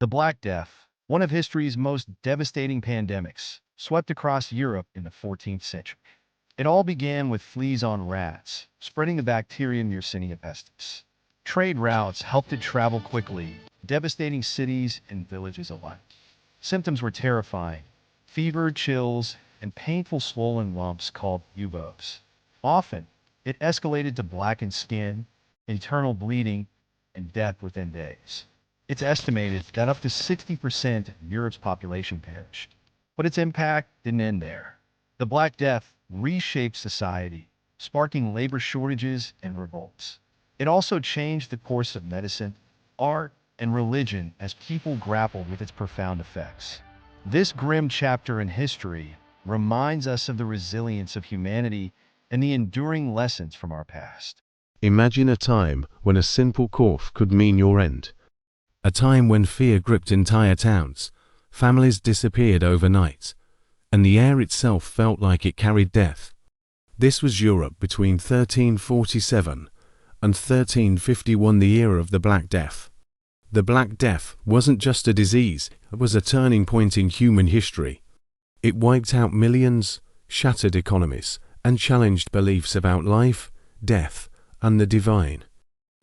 The Black Death, one of history's most devastating pandemics, swept across Europe in the 14th century. It all began with fleas on rats, spreading the bacterium Yersinia pestis. Trade routes helped it travel quickly, devastating cities and villages alike. Symptoms were terrifying: fever, chills, and painful swollen lumps called buboes. Often, it escalated to blackened skin, internal bleeding, and death within days. It's estimated that up to 60% of Europe's population perished. But its impact didn't end there. The Black Death reshaped society, sparking labor shortages and revolts. It also changed the course of medicine, art, and religion as people grappled with its profound effects. This grim chapter in history reminds us of the resilience of humanity and the enduring lessons from our past. Imagine a time when a simple cough could mean your end. A time when fear gripped entire towns, families disappeared overnight, and the air itself felt like it carried death. This was Europe between 1347 and 1351, the era of the Black Death. The Black Death wasn't just a disease, it was a turning point in human history. It wiped out millions, shattered economies, and challenged beliefs about life, death, and the divine.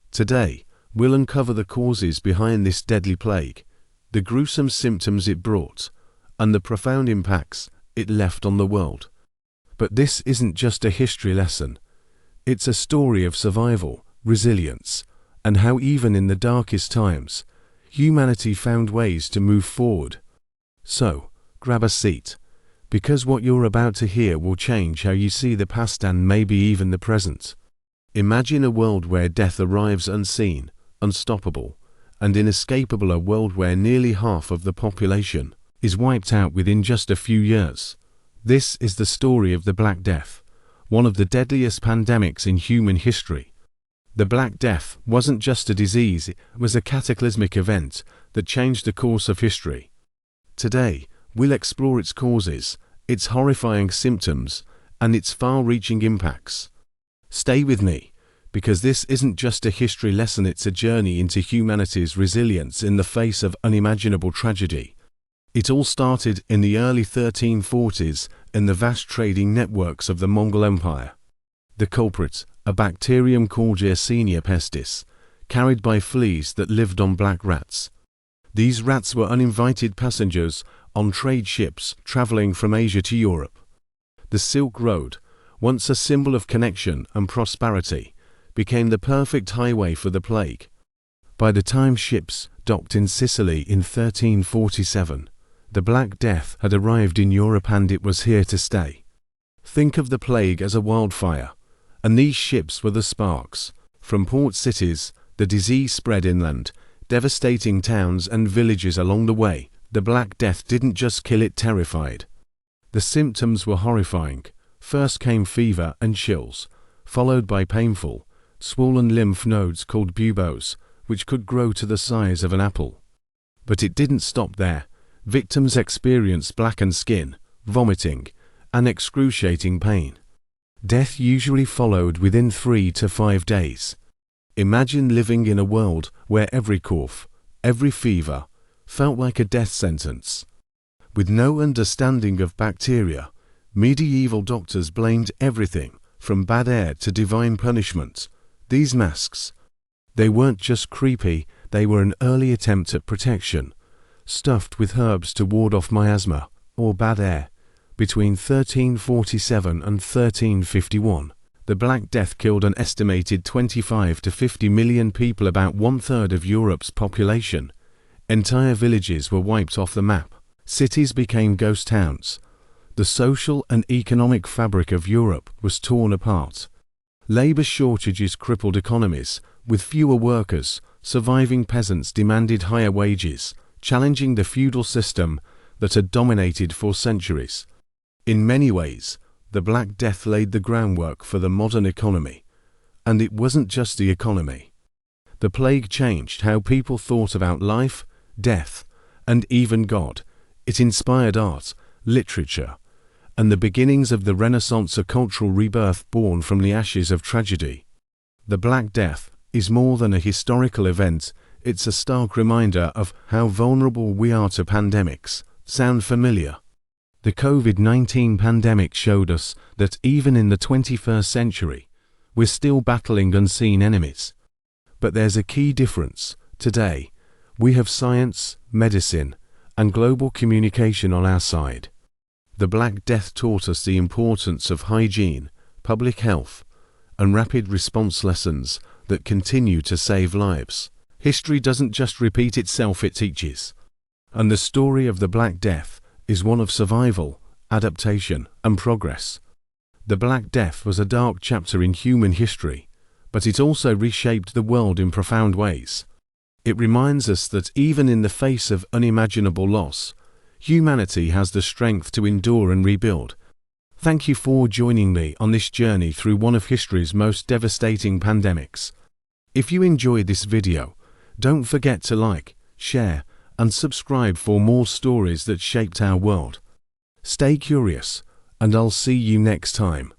Today, we'll uncover the causes behind this deadly plague, the gruesome symptoms it brought, and the profound impacts it left on the world. But this isn't just a history lesson. It's a story of survival, resilience, and how even in the darkest times, humanity found ways to move forward. So, grab a seat, because what you're about to hear will change how you see the past and maybe even the present. Imagine a world where death arrives unseen, unstoppable, and inescapable, a world where nearly half of the population is wiped out within just a few years. This is the story of the Black Death, one of the deadliest pandemics in human history. The Black Death wasn't just a disease, it was a cataclysmic event that changed the course of history. Today, we'll explore its causes, its horrifying symptoms, and its far-reaching impacts. Stay with me, because this isn't just a history lesson, it's a journey into humanity's resilience in the face of unimaginable tragedy. It all started in the early 1340s in the vast trading networks of the Mongol Empire. The culprit, a bacterium called Yersinia pestis, carried by fleas that lived on black rats. These rats were uninvited passengers on trade ships traveling from Asia to Europe. The Silk Road, once a symbol of connection and prosperity, became the perfect highway for the plague. By the time ships docked in Sicily in 1347, the Black Death had arrived in Europe and it was here to stay. Think of the plague as a wildfire, and these ships were the sparks. From port cities, the disease spread inland, devastating towns and villages along the way. The Black Death didn't just kill, it terrified. The symptoms were horrifying. First came fever and chills, followed by painful, swollen lymph nodes called buboes, which could grow to the size of an apple. But it didn't stop there. Victims experienced blackened skin, vomiting, and excruciating pain. Death usually followed within 3 to 5 days. Imagine living in a world where every cough, every fever, felt like a death sentence. With no understanding of bacteria, medieval doctors blamed everything from bad air to divine punishment. These masks, they weren't just creepy, they were an early attempt at protection, stuffed with herbs to ward off miasma, or bad air. Between 1347 and 1351, the Black Death killed an estimated 25 to 50 million people, about 1/3 of Europe's population. Entire villages were wiped off the map. Cities became ghost towns. The social and economic fabric of Europe was torn apart. Labor shortages crippled economies. With fewer workers, surviving peasants demanded higher wages, challenging the feudal system that had dominated for centuries. In many ways, the Black Death laid the groundwork for the modern economy. And it wasn't just the economy. The plague changed how people thought about life, death, and even God. It inspired art, literature, and the beginnings of the Renaissance, a cultural rebirth born from the ashes of tragedy. The Black Death is more than a historical event, it's a stark reminder of how vulnerable we are to pandemics. Sound familiar? The COVID-19 pandemic showed us that even in the 21st century, we're still battling unseen enemies. But there's a key difference. Today, we have science, medicine, and global communication on our side. The Black Death taught us the importance of hygiene, public health, and rapid response lessons that continue to save lives. History doesn't just repeat itself, it teaches. And the story of the Black Death is one of survival, adaptation, and progress. The Black Death was a dark chapter in human history, but it also reshaped the world in profound ways. It reminds us that even in the face of unimaginable loss, humanity has the strength to endure and rebuild. Thank you for joining me on this journey through one of history's most devastating pandemics. If you enjoyed this video, don't forget to like, share, and subscribe for more stories that shaped our world. Stay curious, and I'll see you next time.